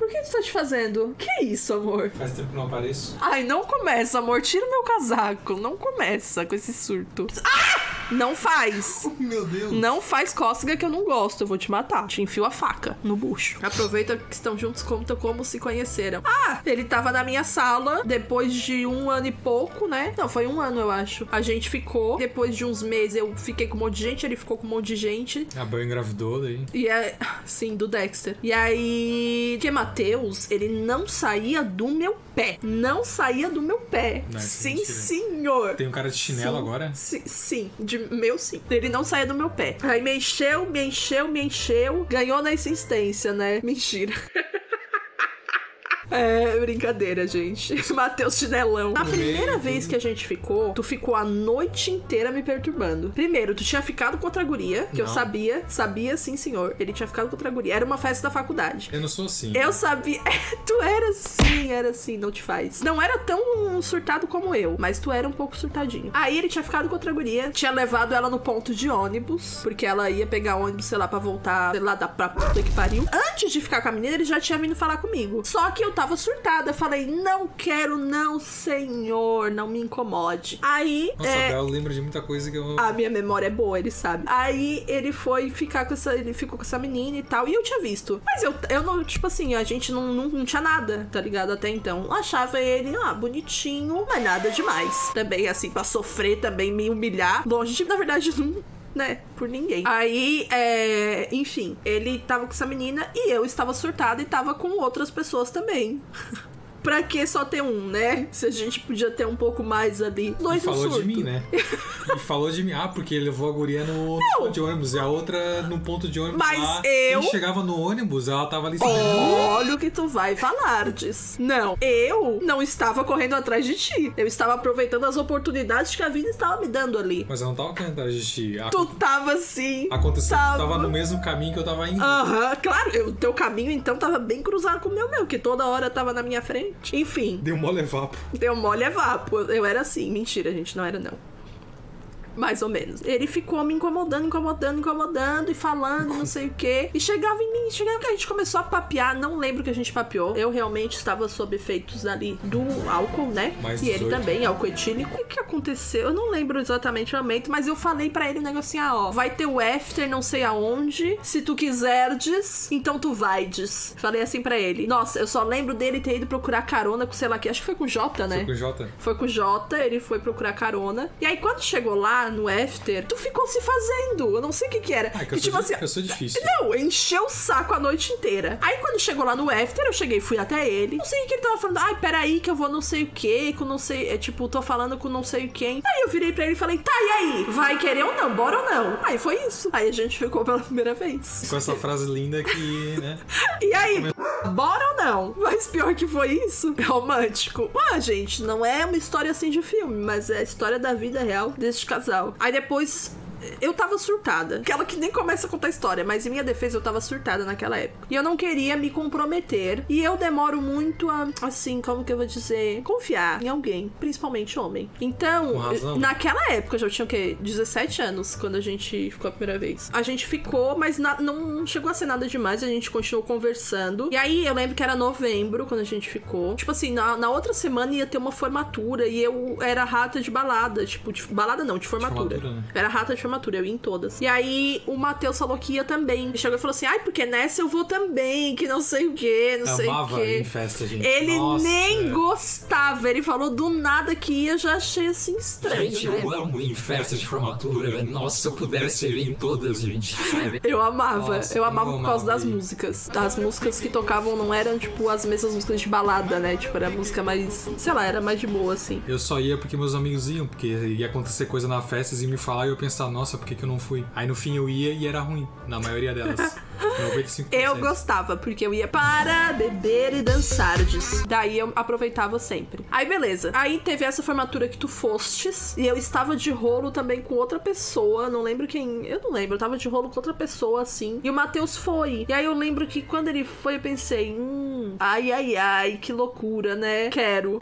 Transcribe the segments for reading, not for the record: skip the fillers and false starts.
Por que tu tá te fazendo? Que isso, amor? Faz tempo que não apareço. Ai, não começa, amor. Tira o meu casaco. Não começa com esse surto. Ah! Não faz. Meu Deus. Não faz cócega que eu não gosto. Eu vou te matar. Te enfio a faca no bucho. Aproveita que estão juntos, conta como se conheceram. Ah, ele tava na minha sala depois de 1 ano e pouco, né? Não, foi 1 ano, eu acho. A gente ficou. Depois de uns meses, eu fiquei com um monte de gente. Ele ficou com um monte de gente. A Bel engravidou daí. E é... Sim, do Dexter. E aí... Porque Matheus, ele não saía do meu pé. Não saía do meu pé. Não, sim, mentira. senhor. Tem um cara de chinelo Sim, agora? Sim, de meu sim. Ele não saía do meu pé. Aí me encheu. Ganhou na insistência, né? Mentira. É brincadeira, gente. Matheus chinelão. A primeira vez que a gente ficou, tu ficou a noite inteira me perturbando. Primeiro, tu tinha ficado com outra guria, que eu sabia sim, senhor. Ele tinha ficado com outra guria. Era uma festa da faculdade. Eu não sou assim. Eu sabia. Tu era assim, não te faz. Não era tão surtado como eu, mas tu era um pouco surtadinho. Aí ele tinha ficado com outra guria, tinha levado ela no ponto de ônibus, porque ela ia pegar ônibus, sei lá, pra voltar, sei lá, pra puta que pariu. Antes de ficar com a menina, ele já tinha vindo falar comigo. Só que eu tava surtada. Falei, não quero, não, senhor, não me incomode. Aí... Nossa, eu lembro de muita coisa que eu... A minha memória é boa, ele sabe. Aí ele foi ficar com essa... Ele ficou com essa menina e tal. E eu tinha visto. Mas eu não... Tipo assim, a gente não tinha nada, tá ligado? Até então. Eu achava ele, bonitinho, mas nada demais. Também, assim, pra sofrer, também me humilhar. Longe de... Na verdade, não... né, por ninguém. Aí, enfim, ele tava com essa menina e eu estava surtada e tava com outras pessoas também. Pra que só ter um, né? Se a gente podia ter um pouco mais ali. Dois no surto. Falou de mim, né? E falou de mim. Ah, porque ele levou a guria no ponto de ônibus e a outra no ponto de ônibus. Mas lá. eu... Quem chegava no ônibus, ela tava ali... Olha o que tu vai falar, diz. Não, eu não estava correndo atrás de ti. Eu estava aproveitando as oportunidades que a vida estava me dando ali. Mas eu não tava correndo atrás de ti. Tu tava assim. Aconteceu que tu tava no mesmo caminho que eu tava indo. Aham, claro. O teu caminho, então, tava bem cruzado com o meu, que toda hora tava na minha frente. Enfim. Deu mole vapo. Deu mole vapo. Eu era assim. Mentira, gente. Não era, não. Mais ou menos. Ele ficou me incomodando e falando, não sei o quê. E chegava em mim, que a gente começou a papear. Não lembro que a gente papeou. Eu realmente estava sob efeitos ali do álcool, né? Mais e ele 18. também, álcool etílico. O que aconteceu? Eu não lembro exatamente o momento, mas eu falei pra ele um negocinho, vai ter o after não sei aonde. Se tu quiserdes, então tu vaides. Falei assim pra ele. Nossa, eu só lembro dele ter ido procurar carona com sei lá que. Acho que foi com o Jota, né? Foi com o Jota. Foi com o Jota, ele foi procurar carona. E aí, quando chegou lá no after, tu ficou se fazendo. Eu não sei o que era. Ah, que eu, e, tipo, sou assim, eu sou difícil. Não, encheu o saco a noite inteira. Aí, quando chegou lá no after, eu cheguei, fui até ele. Não sei o que ele tava falando. Ai, peraí, que eu vou não sei o que, com não sei... tipo, tô falando com não sei quem. Aí eu virei pra ele e falei, tá, e aí? Vai querer ou não? Bora ou não? Aí foi isso. Aí a gente ficou pela primeira vez. Com essa frase linda que, né? E aí, bora ou não? Mas pior que foi isso. Romântico. Gente, não é uma história assim de filme, mas é a história da vida real deste casal. Aí depois... eu tava surtada. Aquela que nem começa a contar história, mas em minha defesa eu tava surtada naquela época. E eu não queria me comprometer. E eu demoro muito a, assim, como que eu vou dizer? Confiar em alguém, principalmente homem. Então, naquela época, já tinha o quê? 17 anos, quando a gente ficou a primeira vez. A gente ficou, mas não chegou a ser nada demais. A gente continuou conversando. E aí, eu lembro que era novembro, quando a gente ficou. Tipo assim, na outra semana ia ter uma formatura. E eu era rata de balada. Tipo, de balada não, de formatura. Né? Era rata de formatura, eu ia em todas. E aí, o Matheus falou que ia também. Ele chegou e falou assim, porque nessa eu vou também, que não sei o que, não sei o amava que. em festa, gente. Ele Nossa, nem gostava. Ele falou do nada que ia, já achei assim estranho. Gente, eu amo em festas de formatura. Nossa, se eu pudesse ir em todas, gente. Eu amava. Nossa, eu amava por causa das ele. músicas. As músicas que tocavam não eram, tipo, as mesmas músicas de balada, né? Tipo, era música mais... sei lá, era mais de boa, assim. Eu só ia porque meus amigos iam, porque ia acontecer coisa na festa e me falar e eu pensar, nossa, por que eu não fui? Aí no fim eu ia e era ruim, na maioria delas. 95%. Eu gostava, porque eu ia para beber e dançar disso. Daí eu aproveitava sempre. Aí beleza. Aí teve essa formatura que tu fostes. E eu estava de rolo também com outra pessoa. Não lembro quem. Eu não lembro. Eu tava de rolo com outra pessoa, assim. E o Matheus foi. E aí eu lembro que quando ele foi, eu pensei, ai, que loucura, né? Quero.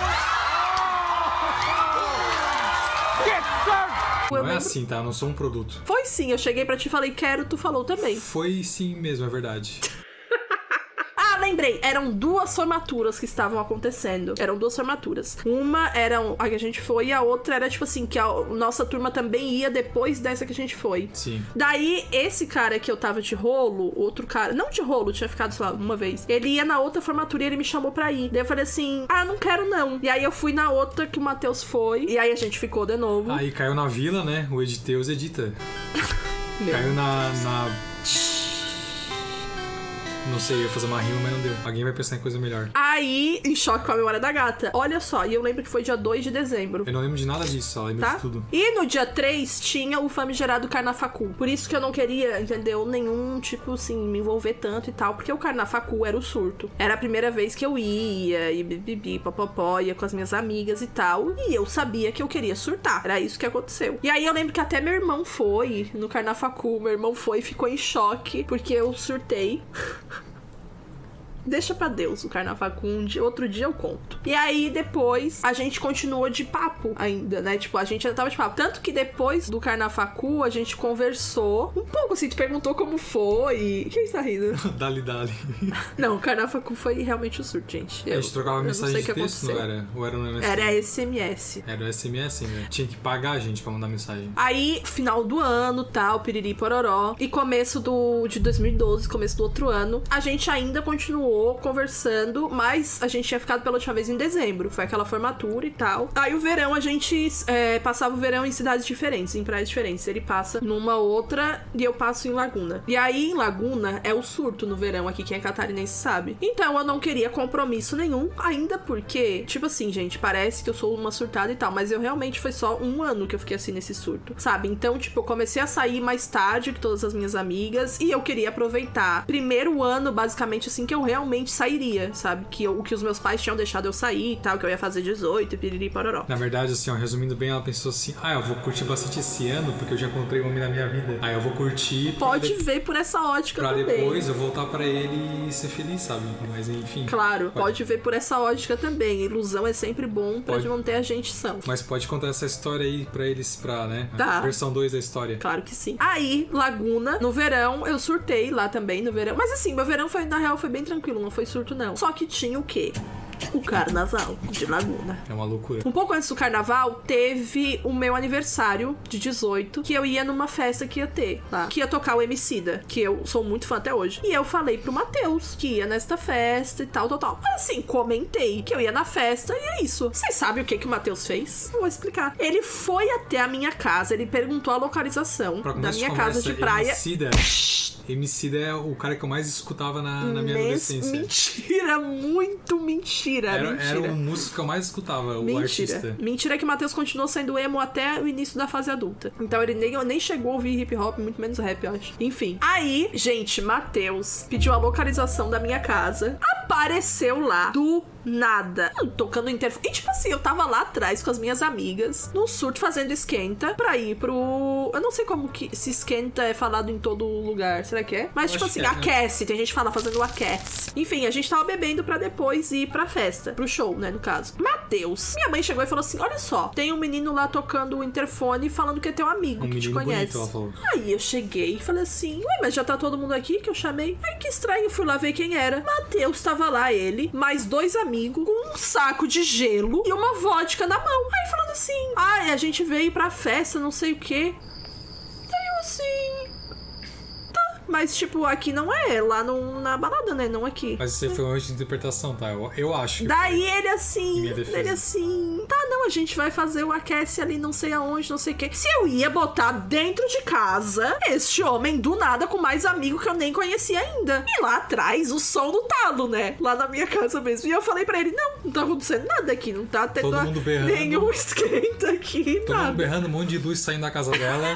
Não é assim, tá? Eu não sou um produto. Foi sim, eu cheguei pra ti e falei, quero, tu falou também. Foi sim mesmo, é verdade. Ah, lembrei. Eram 2 formaturas que estavam acontecendo. Eram 2 formaturas. Uma era a que a gente foi e a outra era, tipo assim, que a nossa turma também ia depois dessa que a gente foi. Sim. Daí, esse cara que eu tava de rolo, outro cara... Não de rolo, tinha ficado, sei lá, uma vez. Ele ia na outra formatura e ele me chamou pra ir. Daí eu falei assim, não quero não. E aí eu fui na outra que o Matheus foi. E aí a gente ficou de novo. Aí caiu na vila, né? O Editeus edita. Caiu na... Não sei, eu ia fazer uma rima, mas não deu. Alguém vai pensar em coisa melhor. Aí, em choque com a memória da gata. Olha só, e eu lembro que foi dia 2 de dezembro. Eu não lembro de nada disso, só lembro de tudo. E no dia 3 tinha o famigerado Carnafacu. Por isso que eu não queria, entendeu? Nenhum, tipo assim, me envolver tanto e tal. Porque o Carnafacu era o surto. Era a primeira vez que eu ia, e bibi, popopó, ia com as minhas amigas e tal. E eu sabia que eu queria surtar. Era isso que aconteceu. E aí eu lembro que até meu irmão foi no Carnafacu. Meu irmão foi e ficou em choque, porque eu surtei. Deixa pra Deus o Carnafacu, outro dia eu conto. E aí, depois, a gente continuou de papo ainda, né? Tipo, a gente ainda tava de papo. Tanto que depois do Carnafacu, a gente conversou um pouco, assim, tu perguntou como foi. Quem está rindo? Dali. Não, o Carnafacu foi realmente o surto, gente. A gente trocava mensagem de texto, não era? Ou era no MSN? Era SMS. Era o SMS, né? Tinha que pagar a gente pra mandar mensagem. Aí, final do ano, tal, piriri pororó. E começo de 2012, começo do outro ano, a gente ainda continuou conversando, mas a gente tinha ficado pela última vez em dezembro. Foi aquela formatura e tal. Aí o verão, a gente passava o verão em cidades diferentes, em praias diferentes. Ele passa numa outra e eu passo em Laguna. E aí, em Laguna, é o surto no verão aqui, quem é catarinense sabe. Então, eu não queria compromisso nenhum, ainda porque, tipo assim, gente, parece que eu sou uma surtada e tal, mas eu realmente foi só um ano que eu fiquei assim nesse surto, sabe? Então, tipo, eu comecei a sair mais tarde que todas as minhas amigas e eu queria aproveitar. Primeiro ano, basicamente, assim, que eu realmente sairia, sabe? O que os meus pais tinham deixado eu sair e tal, que eu ia fazer 18 e piriri pororó. Na verdade, assim, ó, resumindo bem, ela pensou assim, eu vou curtir bastante esse ano, porque eu já encontrei um homem na minha vida. Aí eu vou curtir... Pode ver por essa ótica pra também. Pra depois eu voltar pra ele e ser feliz, sabe? Mas enfim... Claro, pode ver por essa ótica também. Ilusão é sempre bom pra manter a gente são. Mas pode contar essa história aí pra eles, né? Tá. A versão 2 da história. Claro que sim. Aí, Laguna, no verão, eu surtei lá também, no verão. Mas assim, meu verão foi, na real, foi bem tranquilo, não foi surto, não. Só que tinha o quê? O carnaval de Laguna. É uma loucura. Um pouco antes do carnaval, teve o meu aniversário de 18, que eu ia numa festa que ia ter lá, que ia tocar o Emicida, que eu sou muito fã até hoje. E eu falei pro Matheus que ia nesta festa e tal. Assim, comentei que eu ia na festa e é isso. Vocês sabem o que o Matheus fez? Eu vou explicar. Ele foi até a minha casa, ele perguntou a localização da minha casa de praia. Emicida é o cara que eu mais escutava na minha adolescência. Mentira, muito mentira. Era o músico que eu mais escutava, o artista. Mentira que o Matheus continuou sendo emo até o início da fase adulta. Então ele nem chegou a ouvir hip hop, muito menos rap, eu acho. Enfim. Aí, gente, Matheus pediu a localização da minha casa. Apareceu lá do nada, tocando o interfone. E tipo assim, eu tava lá atrás com as minhas amigas, num surto, fazendo esquenta pra ir pro... Eu não sei como que se esquenta é falado em todo lugar, será que é? Mas tipo assim, aquece, né? Tem gente que fala fazendo aquece. Enfim, a gente tava bebendo pra depois ir pra festa, pro show, né, no caso. Matheus, minha mãe chegou e falou assim, olha só, tem um menino lá tocando o interfone falando que é teu amigo, que te conhece. Bonito, ela falou. Aí eu cheguei e falei assim, ué, mas já tá todo mundo aqui que eu chamei? Ai, que estranho, fui lá ver quem era. Matheus tava lá, ele, mais 2 amigos, com um saco de gelo e uma vodka na mão. Aí falando assim, a gente veio pra festa, não sei o quê. Aí eu assim... Mas, tipo, aqui não é, lá na balada, né? Não aqui. Mas isso aí foi uma interpretação, tá? Eu acho. Daí ele assim, tá, não, a gente vai fazer o aquece ali não sei aonde, não sei o quê. Se eu ia botar dentro de casa este homem do nada com mais amigo que eu nem conhecia ainda. E lá atrás, o som do talo, né? Lá na minha casa mesmo. E eu falei pra ele, não tá acontecendo nada aqui, não tá tendo nenhum esquenta aqui, todo mundo berrando, um monte de luz saindo da casa dela.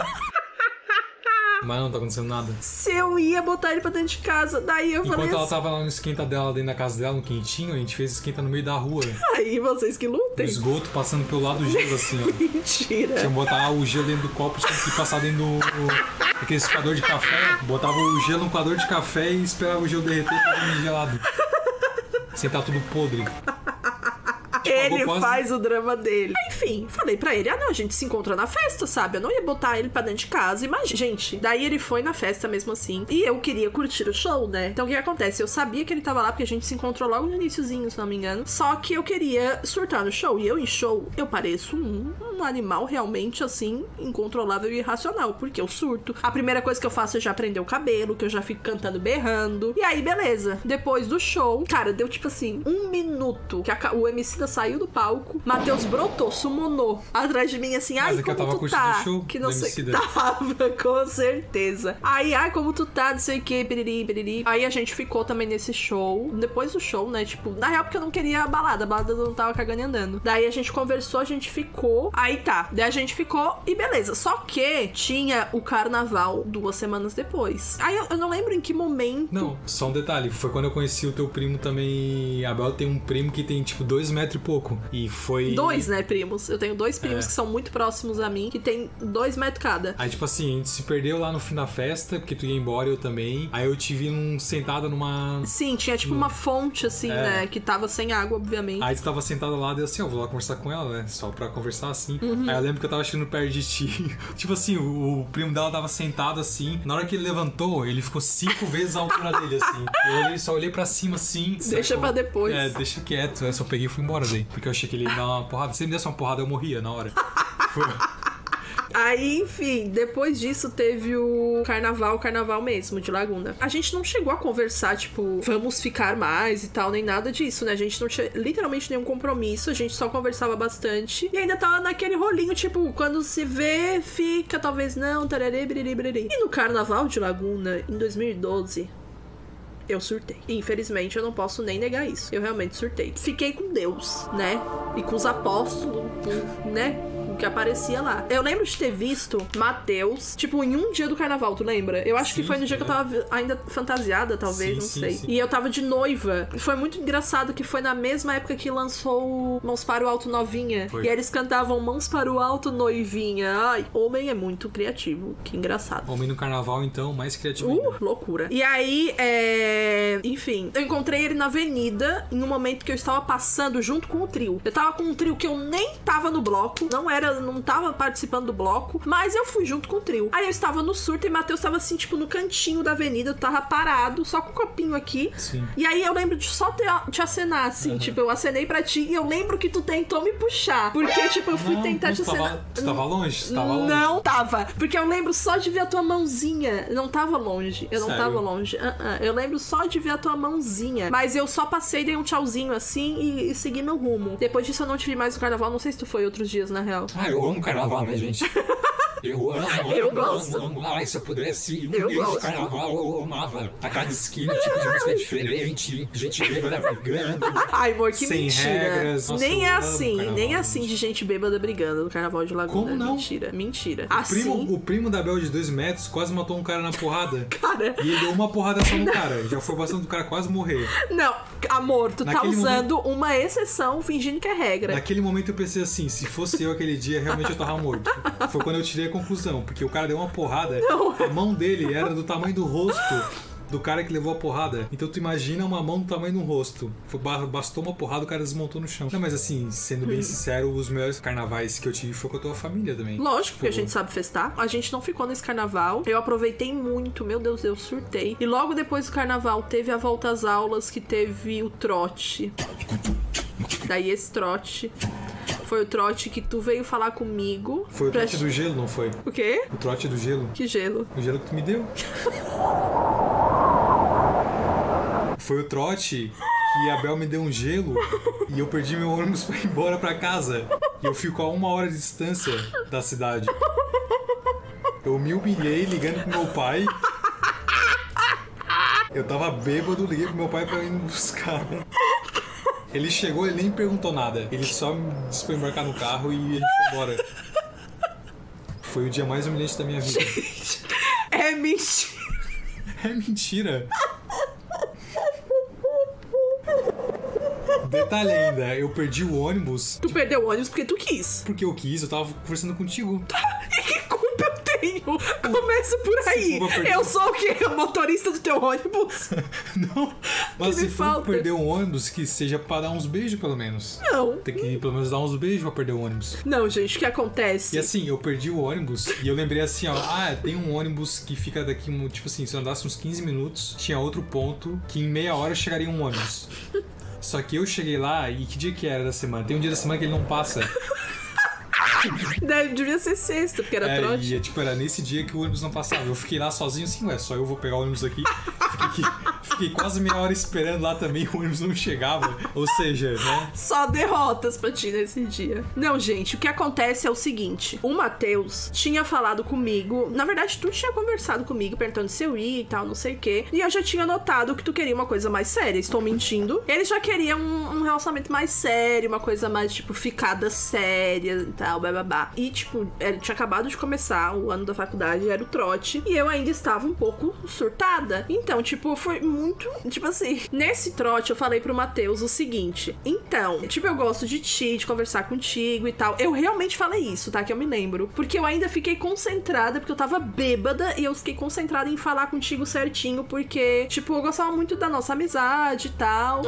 Mas não tá acontecendo nada. Se eu ia botar ele pra dentro de casa, daí eu falei Enquanto ela tava lá no esquenta dela, dentro da casa dela, no quentinho, a gente fez esquenta no meio da rua. Aí vocês que lutem. O esgoto passando pelo lado do gelo, assim, ó. Mentira. Tinha que botar o gelo dentro do copo, tinha que passar dentro daquele coador de café. Botava o gelo no coador de café e esperava o gelo derreter pra vir gelado. Sem tá tudo podre. Ele quase- faz o drama dele. Enfim, falei pra ele, não, a gente se encontrou na festa, sabe? Eu não ia botar ele pra dentro de casa. Imagina, gente. Daí ele foi na festa mesmo assim. E eu queria curtir o show, né? Então o que acontece? Eu sabia que ele tava lá porque a gente se encontrou logo no iniciozinho, se não me engano. Só que eu queria surtar no show. E eu em show, eu pareço um animal realmente, assim, incontrolável e irracional. Porque eu surto. A primeira coisa que eu faço é já prender o cabelo, que eu já fico cantando, berrando. E aí, beleza. Depois do show, cara, deu tipo assim, 1 minuto que o Emicida saiu do palco, Matheus brotou, summonou atrás de mim assim, Mas ai, é que eu como tava tu curtindo tá? o show Que não do sei. Emicida. Tava, com certeza. Aí, ai, como tu tá? Não sei o que, piriri, piriri. Aí a gente ficou também nesse show. Depois do show, né? Tipo, na real, porque eu não queria a balada não tava cagando e andando. Daí a gente conversou, a gente ficou. Aí tá. Daí a gente ficou e beleza. Só que tinha o carnaval 2 semanas depois. Aí eu não lembro em que momento. Não, só um detalhe. Foi quando eu conheci o teu primo também. A Bel tem um primo que tem tipo 2 metros e pouco. E foi... 2, né, primos? Eu tenho 2 primos que são muito próximos a mim, que tem 2 metros cada. Aí, tipo assim, a gente se perdeu lá no fim da festa, porque tu ia embora e eu também. Aí eu te vi sentada numa... Sim, tinha tipo uma fonte, assim, né? Que tava sem água, obviamente. Aí tu tava sentada lá, daí assim, ó, vou lá conversar com ela, né? Só pra conversar assim. Aí eu lembro que eu tava chegando perto de ti. Tipo assim, o primo dela tava sentado assim. Na hora que ele levantou, ele ficou 5 vezes a altura dele, assim. Só olhei pra cima assim. Deixa pra depois. Deixa quieto. Eu só peguei e fui embora daí. Porque eu achei que ele ia me dar uma porrada. Se ele me desse uma porrada, eu morria na hora. Foi. Aí, enfim, depois disso teve o carnaval mesmo, de Laguna. A gente não chegou a conversar, tipo, vamos ficar mais e tal, nem nada disso, né? A gente não tinha literalmente nenhum compromisso, a gente só conversava bastante. E ainda tava naquele rolinho, tipo, quando se vê, fica, talvez não, tararê, biriri, biriri. E no carnaval de Laguna, em 2012... eu surtei. E, infelizmente, eu não posso nem negar isso. Eu realmente surtei. Fiquei com Deus, né? E com os apóstolos, né? O que aparecia lá. Eu lembro de ter visto Matheus, tipo, em um dia do carnaval, tu lembra? Eu acho que foi no dia que eu tava ainda fantasiada, talvez, não sei. Sim. E eu tava de noiva. Foi muito engraçado que foi na mesma época que lançou o Mãos para o Alto Novinha. Foi. E aí eles cantavam Mãos para o Alto Noivinha. Ai, homem é muito criativo. Que engraçado. Homem no carnaval, então, mais criativo ainda. Loucura. E aí, enfim, eu encontrei ele na avenida em um momento que eu estava passando junto com o trio. Eu tava com um trio que eu nem tava no bloco, não tava participando do bloco, mas eu fui junto com o trio. Aí eu estava no surto e Matheus tava assim, tipo, no cantinho da avenida, eu tava parado, só com o copinho aqui. Sim. E aí eu lembro de só te acenar, assim, tipo, eu acenei pra ti e eu lembro que tu tentou me puxar. Porque, tipo, eu fui tentar te acenar. Tu tava longe? Tu tava longe? Não tava. Porque eu lembro só de ver a tua mãozinha. Não tava longe. Eu não Sério? tava longe. Eu lembro só de ver a tua mãozinha. Mas eu só passei, dei um tchauzinho assim e segui meu rumo. Depois disso eu não te vi mais no carnaval. Não sei se tu foi outros dias, na real. Ah, eu amo carnaval, né, gente? Eu amo. Eu gosto. Ai, se eu pudesse ir Eu no meio de gosto. carnaval, eu amava. A cada esquina, tipo de música diferente, gente bêbada brigando. Ai, amor, que Sem mentira. regras. Nossa, Nem eu é amo assim. carnaval, Nem é gente. assim de gente bêbada brigando no carnaval de Laguna. Como não? Mentira. Assim, O primo da Bel de 2 metros quase matou um cara na porrada. cara. E ele deu uma porrada só no cara. Já foi bastante do cara quase morrer. Não, amor, tu tá Naquele usando uma exceção fingindo que é regra. Naquele momento eu pensei assim, se fosse eu aquele dia, realmente eu tava morto. Foi quando eu tirei a conclusão, porque o cara deu uma porrada, a mão dele era do tamanho do rosto do cara que levou a porrada. Então tu imagina uma mão do tamanho do rosto. Bastou uma porrada, o cara desmontou no chão. Não, mas assim, sendo bem sincero, os melhores carnavais que eu tive foi com a tua família também. Lógico, porque a gente sabe festar. A gente não ficou nesse carnaval. Eu aproveitei muito. Meu Deus, eu surtei. E logo depois do carnaval, teve a volta às aulas, que teve o trote. Daí esse trote foi o trote que tu veio falar comigo. Foi o trote do gelo, não foi? O quê? O trote do gelo. Que gelo? O gelo que tu me deu. Foi o trote que a Bel me deu um gelo e eu perdi meu ônibus pra ir embora pra casa. E eu fico a 1 hora de distância da cidade. Eu me humilhei ligando pro meu pai. Eu tava bêbado, liguei pro meu pai pra ir me buscar. Ele chegou, ele nem perguntou nada. Ele só me disse pra embarcar no carro e a gente foi embora. Foi o dia mais humilhante da minha vida. É mentira. É mentira. Detalhe ainda, eu perdi o ônibus Tu perdeu o ônibus porque tu quis. porque eu quis, eu tava conversando contigo. E que culpa eu tenho? sozinho. Começa por aí. Eu sou o quê? O motorista do teu ônibus? Não, mas Que se me for falta. perder um ônibus, que seja pra dar uns beijos, pelo menos. Não. Tem que pelo menos dar uns beijos pra perder o ônibus. Não, gente, o que acontece? E assim, eu perdi o ônibus e eu lembrei assim, ó, tem um ônibus que fica daqui, tipo assim, se eu andasse uns 15 minutos, tinha outro ponto que em meia hora chegaria um ônibus. Só que eu cheguei lá e que dia que era da semana? Tem um dia da semana que ele não passa. Devia ser sexta, porque era trote. E tipo, era nesse dia que o ônibus não passava. Eu fiquei lá sozinho assim, só eu vou pegar o ônibus aqui. Fiquei quase meia hora esperando lá também, o ônibus não chegava. Ou seja, né? Só derrotas pra ti nesse dia. Não, gente, o que acontece é o seguinte. O Matheus tinha falado comigo. Na verdade, tu tinha conversado comigo, perguntando se eu ia e tal, não sei o quê. E eu já tinha notado que tu queria uma coisa mais séria. Estou mentindo. Ele já queria um relacionamento mais sério, uma coisa mais, tipo, ficada séria e tal, bababá. E, tipo, ele tinha acabado de começar o ano da faculdade, era o trote. E eu ainda estava um pouco surtada. Então, tipo, foi muito... Tipo assim, nesse trote eu falei pro Matheus o seguinte. Então, tipo, eu gosto de ti, de conversar contigo e tal. Eu realmente falei isso, tá? Que eu me lembro. Porque eu ainda fiquei concentrada, porque eu tava bêbada e eu fiquei concentrada em falar contigo certinho, porque, tipo, eu gostava muito da nossa amizade e tal.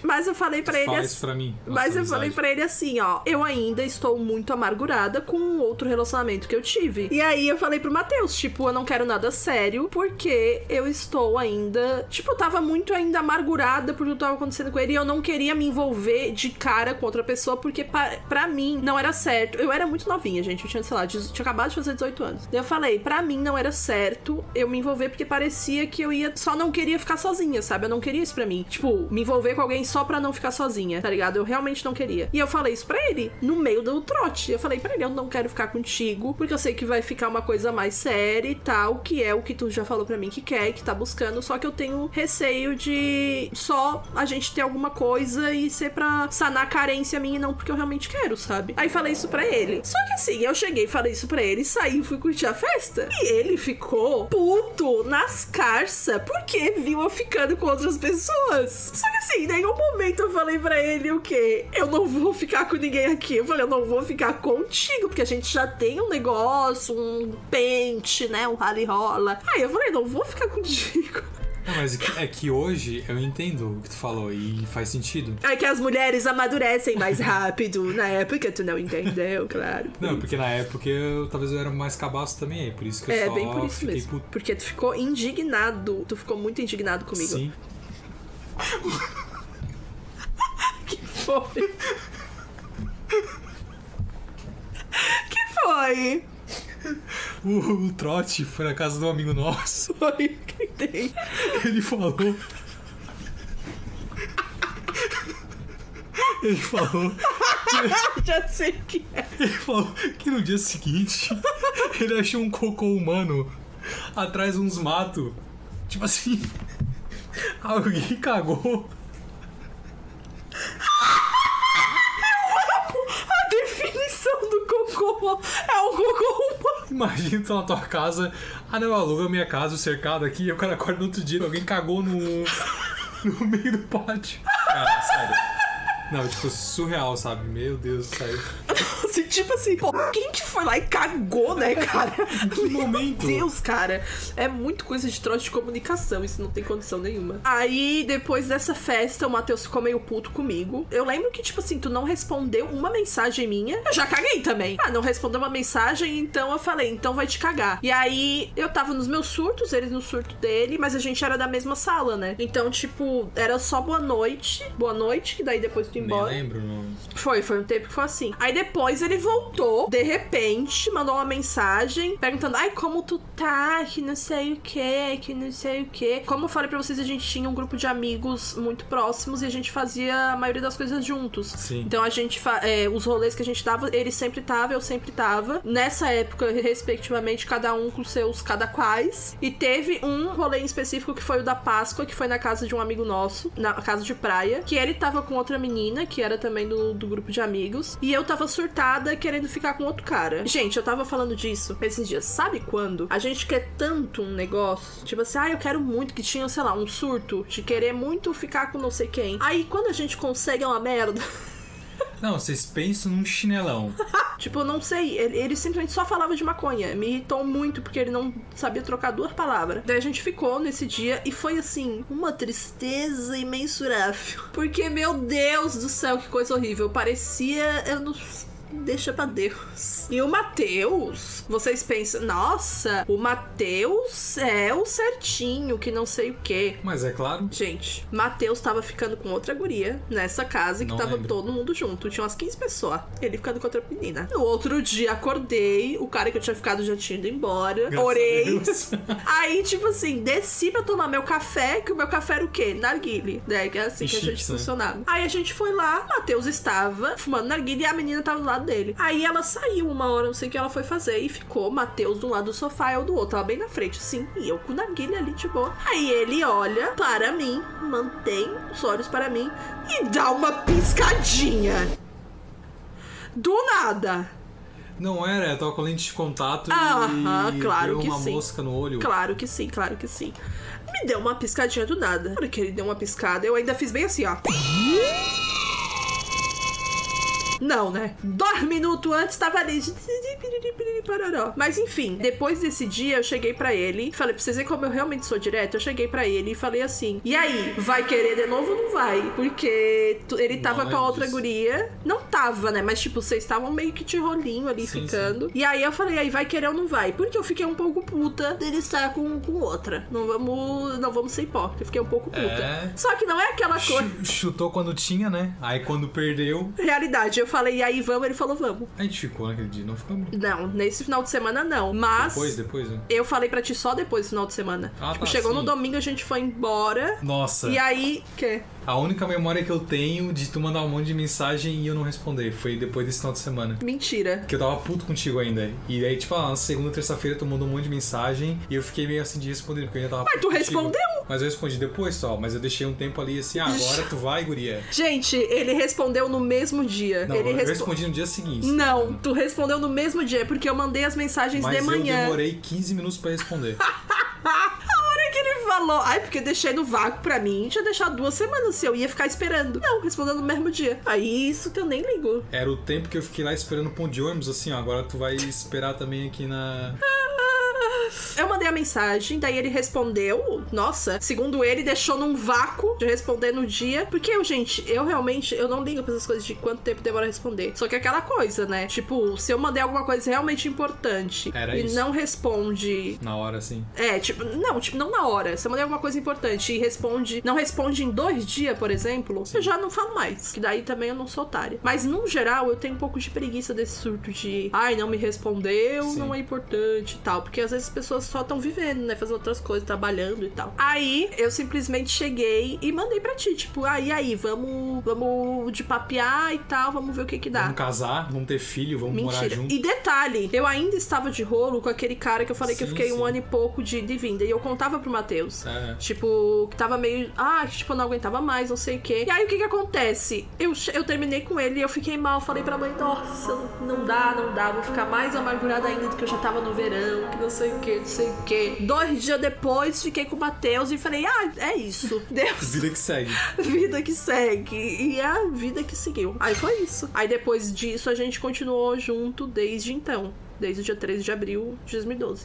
Mas eu falei pra ele Fala assim... isso pra mim. Mas eu falei pra ele assim, ó, eu ainda estou muito amargurada com um outro relacionamento que eu tive. E aí eu falei pro Matheus, tipo, eu não quero nada sério, porque eu estou ainda... Tipo, eu tava muito ainda amargurada por tudo que tava acontecendo com ele e eu não queria me envolver de cara com outra pessoa, porque pra mim não era certo. Eu era muito novinha, gente, eu tinha, sei lá, tinha acabado de fazer 18 anos. Daí eu falei, pra mim não era certo eu me envolver, porque parecia que eu ia... Só não queria ficar sozinha, sabe? Eu não queria isso pra mim. Tipo, me envolver com alguém só pra não ficar sozinha, tá ligado? Eu realmente não queria. E eu falei isso pra ele, no meio do trote. Eu falei pra ele, eu não quero ficar contigo, porque eu sei que vai ficar uma coisa mais séria e tal, que é o que tu já falou pra mim que quer e que tá buscando, só que eu tenho receio de só a gente ter alguma coisa e ser pra sanar a carência minha e não porque eu realmente quero, sabe? Aí falei isso pra ele. Só que assim, eu cheguei, falei isso pra ele, saí e fui curtir a festa. E ele ficou puto nas carças porque viu eu ficando com outras pessoas. Só que assim, em nenhum momento eu falei pra ele o quê? Eu não vou ficar com ninguém aqui. Eu falei, eu não vou ficar contigo, porque a gente já tem um negócio, um pente, né? Um rally rola. Aí eu falei, não vou ficar contigo. Não, mas é que hoje eu entendo o que tu falou e faz sentido. É que as mulheres amadurecem mais rápido. Na época tu não entendeu, claro. Não, porque na época talvez eu era mais cabaço também, por isso que eu só bem por isso fiquei mesmo. puto. Porque tu ficou indignado. Tu ficou muito indignado comigo. Sim. Que foi? Que foi? O trote foi na casa de um amigo nosso. Foi? O que tem? Ele falou. Já sei o que é. Ele falou que no dia seguinte ele achou um cocô humano atrás de uns matos. Tipo assim, alguém cagou. A definição do cocô é um cocô humano. Imagina tu tá na tua casa. Ah não, eu alugo a minha casa, o cercado aqui, e o cara acorda no outro dia, alguém cagou no meio do pátio. Cara, sério. Não, tipo, surreal, sabe? Meu Deus, sério. Assim, tipo assim, pô, quem que foi lá e cagou, né, cara? Que momento? Meu Deus, cara. É muito coisa de trote de comunicação, isso não tem condição nenhuma. Aí, depois dessa festa, o Matheus ficou meio puto comigo. Eu lembro que, tipo assim, tu não respondeu uma mensagem minha. Eu já caguei também. Ah, não respondeu uma mensagem, então eu falei, então vai te cagar. E aí, eu tava nos meus surtos, ele no surto dele, mas a gente era da mesma sala, né? Então, tipo, era só boa noite, que daí depois tu ia embora. Nem lembro o nome. Foi um tempo que foi assim. Aí depois ele voltou, de repente, mandou uma mensagem perguntando, ai, como tu tá, que não sei o que. Como eu falei pra vocês, a gente tinha um grupo de amigos muito próximos e a gente fazia a maioria das coisas juntos. Sim. Então a gente, os rolês que a gente dava, ele sempre tava, eu sempre tava. Nessa época, respectivamente, cada um com seus cada quais. E teve um rolê em específico que foi o da Páscoa, que foi na casa de um amigo nosso, na casa de praia, que ele tava com outra menina, que era também do grupo de amigos, e eu tava surtada querendo ficar com outro cara. Gente, eu tava falando disso esses dias. Sabe quando a gente quer tanto um negócio? Tipo assim, eu quero muito, que tinha, sei lá, um surto de querer muito ficar com não sei quem. Aí, quando a gente consegue é uma merda. Não, vocês pensam num chinelão. Tipo, eu não sei, ele simplesmente só falava de maconha. Me irritou muito porque ele não sabia trocar 2 palavras. Daí a gente ficou nesse dia e foi assim, uma tristeza imensurável. Porque, meu Deus do céu, que coisa horrível. Parecia... Eu não... Deixa pra Deus. E o Matheus, vocês pensam, nossa, o Matheus é o certinho, que não sei o quê. Mas é claro. Gente, Matheus tava ficando com outra guria nessa casa que Não tava lembro. todo mundo junto. Tinha umas 15 pessoas. Ele ficando com outra menina. No outro dia, acordei. O cara que eu tinha ficado já tinha ido embora. Graças Orei. a Deus. Aí, tipo assim, desci pra tomar meu café, que o meu café era o quê? Narguile. Né? Que é assim que a gente Chips, né? funcionava. Aí a gente foi lá, Matheus estava fumando narguile e a menina tava do lado dele. Aí ela saiu uma hora, não sei o que ela foi fazer, e ficou Matheus do lado do sofá e eu do outro. Tava bem na frente, assim, e eu com o narguile ali de boa. Aí ele olha para mim, mantém os olhos para mim e dá uma piscadinha. Do nada. Não era, eu tava com lente de contato e claro deu que uma sim. mosca no olho. Claro que sim, claro que sim. Me deu uma piscadinha do nada. Na hora que ele deu uma piscada, eu ainda fiz bem assim, ó. Não, né? 2 minutos antes tava ali. Mas enfim, depois desse dia eu cheguei pra ele. Falei, pra vocês verem como eu realmente sou direta. Eu cheguei pra ele e falei assim: e aí, vai querer de novo ou não vai? Porque ele tava com a outra guria. Não tava, né? Mas tipo, vocês estavam meio que de rolinho ali, Sim, ficando. E aí eu falei, aí vai querer ou não vai? Porque eu fiquei um pouco puta dele estar com outra. Não vamos ser hipócritas. Eu fiquei um pouco puta. É. Só que não é aquela coisa. Chutou quando tinha, né? Aí quando perdeu. Realidade, eu falei, e aí vamos? Ele falou, vamos. A gente ficou naquele dia, não ficamos? Não, nesse final de semana não. Mas Depois, né? eu falei pra ti só depois do final de semana. Ah, Tipo, tá, chegou sim. no domingo, a gente foi embora. Nossa. E aí, quê? A única memória que eu tenho de tu mandar um monte de mensagem e eu não responder foi depois desse final de semana. Mentira. Que eu tava puto contigo ainda. E aí, tipo, na segunda, terça-feira, tu mandou um monte de mensagem e eu fiquei meio assim de responder, porque eu ainda tava Mas puto tu contigo. respondeu? Mas eu respondi depois só, mas eu deixei um tempo ali assim, agora tu vai, guria. Gente, ele respondeu no mesmo dia. Não, ele eu respondi no dia seguinte. Não, tu respondeu no mesmo dia, porque eu mandei as mensagens Mas de manhã. eu demorei 15 minutos pra responder. A hora que ele falou, ai, porque eu deixei no vácuo pra mim, tinha deixado 2 semanas se eu ia ficar esperando. Não, respondeu no mesmo dia. Aí isso que eu nem ligo. Era o tempo que eu fiquei lá esperando o ponto de ônibus, assim, ó, agora tu vai esperar também aqui na... Eu mandei a mensagem, daí ele respondeu. Nossa, segundo ele, deixou num vácuo de responder no dia. Porque eu realmente, eu não ligo pra essas coisas de quanto tempo demora a responder. Só que é aquela coisa, né? Tipo, se eu mandei alguma coisa realmente importante Era e isso. não responde... Na hora, assim. não na hora. Se eu mandei alguma coisa importante e não responde em 2 dias, por exemplo, eu já não falo mais. Que daí também eu não sou otária. Mas, no geral, eu tenho um pouco de preguiça desse surto de ai, não me respondeu, Sim. não é importante e tal. Porque às vezes as pessoas só estão vivendo, né? Fazendo outras coisas, trabalhando e tal. Aí, eu simplesmente cheguei e mandei pra ti, tipo, aí, vamos de papear e tal, vamos ver o que que dá. Vamos casar, vamos ter filho, vamos morar Mentira. junto. E detalhe, eu ainda estava de rolo com aquele cara que eu falei que eu Sim, fiquei um sim. ano e pouco de vinda. E eu contava pro Matheus. É. Tipo, que tava meio... tipo, eu não aguentava mais, não sei o quê. E aí, o que que acontece? Eu terminei com ele e eu fiquei mal. Falei pra mãe, nossa, não dá. Vou ficar mais amargurada ainda do que eu já tava no verão, que não sei o quê, não sei o quê. 2 dias depois, fiquei com o Matheus e falei, é isso. Deus. Vida que segue. Vida que segue. E é a vida que seguiu. Aí foi isso. Aí depois disso a gente continuou junto desde então. Desde o dia 13 de abril de 2012.